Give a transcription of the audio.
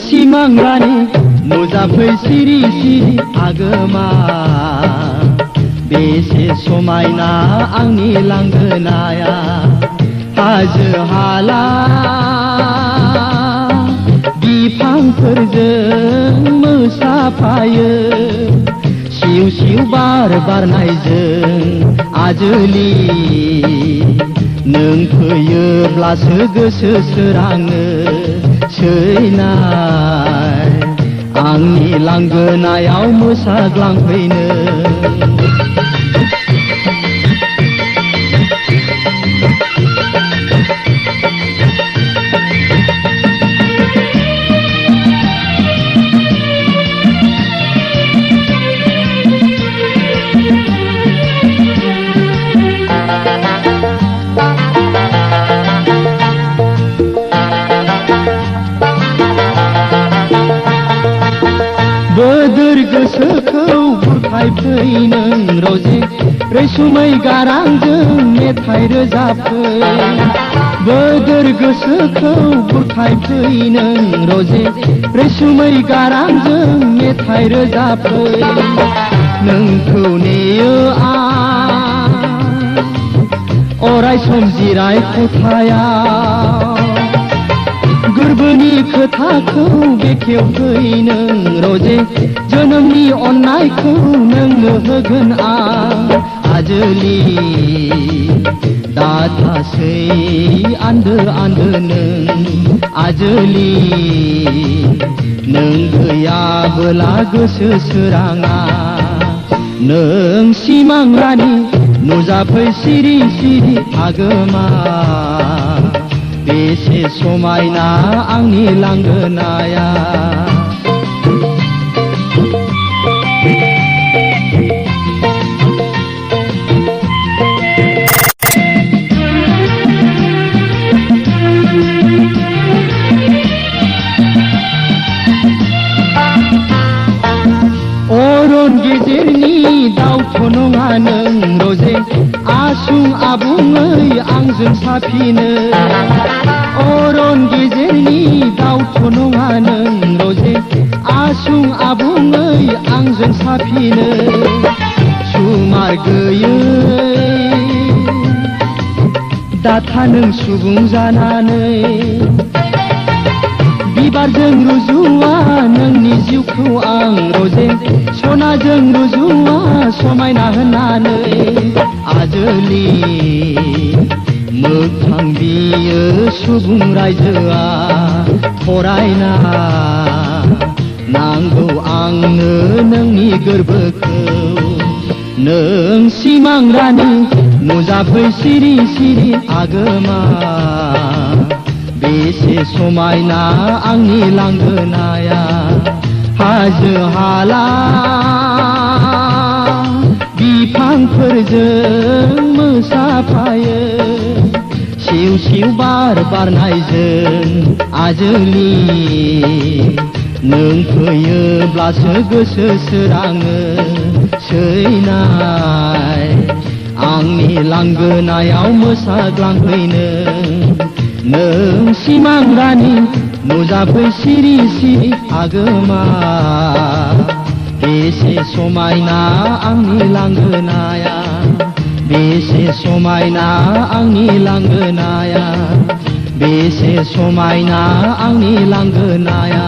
सिमांगानि नुजाफै सिरि सिरि आगोमा बेसे समायना आंनि लांगोनाया हाजो हाला बिफांफोरजों मोसाफायो सिउ सिउ बार बारनायजों आजोलि नों फैयोब्लासो गोसो सोराङो सैनाय आंनि लांगोनायाव मोसाग्लांफैनो बोदोर गोसोखौ बुरखायफै नों रजे रैसुमै गारांजों मेथाइ रोजाबफै बोदोर गोसोखौ बुरखायफै नों रजे रैसुमै गारांजों मेथाइ रोजाबफै नोंखौ नेयो आं अराय सम जिराय खथायाव गोरबोनि खोथाखौ बेखेवफै नों रजे जोनोमनि अननायखौ नोंनो होगोन आं आजोलि दाथासै आन्दो आन्दो नों आजोलि नों गैयाबोला गोसो सोराङा नों सिमां रानि नुजाफै सिरि सिरि आगोमा बेसे समायना आंनि लांगोनाया अरन गेजेरनि दाउथ' नङा नों रजे आसुं आबुङै आंजों साफिनो अरन गेजेरनि दाउथ' नङा नों रजे आसुं आबुङै आंजों साफिनो सुमार गैयै दाथा नों सुबुं जानानै बिबारजों रुजुआ नोंनि जिउखौ आं रजे सनाजों रुजुआ समायना होननानै आजोलि मोगथां बियो सुबुं रायजोआ फरायना नांगौ आंनो नोंनि गोरबोखौ नों सिमां रानि नुजाफै सिरि सिरि आगोमा बेसे समायना आंनि लांगोनाया हाजो हाला बिफांफोरजों मोसाफायो सिउ सिउ बार बारनायजों आजोलि नों फैयोब्लासो गोसो सोराङो सैनाय आंनि लांगोनायाव मोसाग्लांफैनो नों सिमां रानि नुजाफै सिरि सिरि आगोमा बेसे समायना आंनि लांगोनाया बेसे समायना आंनि लांगोनाया बेसे समायना आंनि लांगोनाया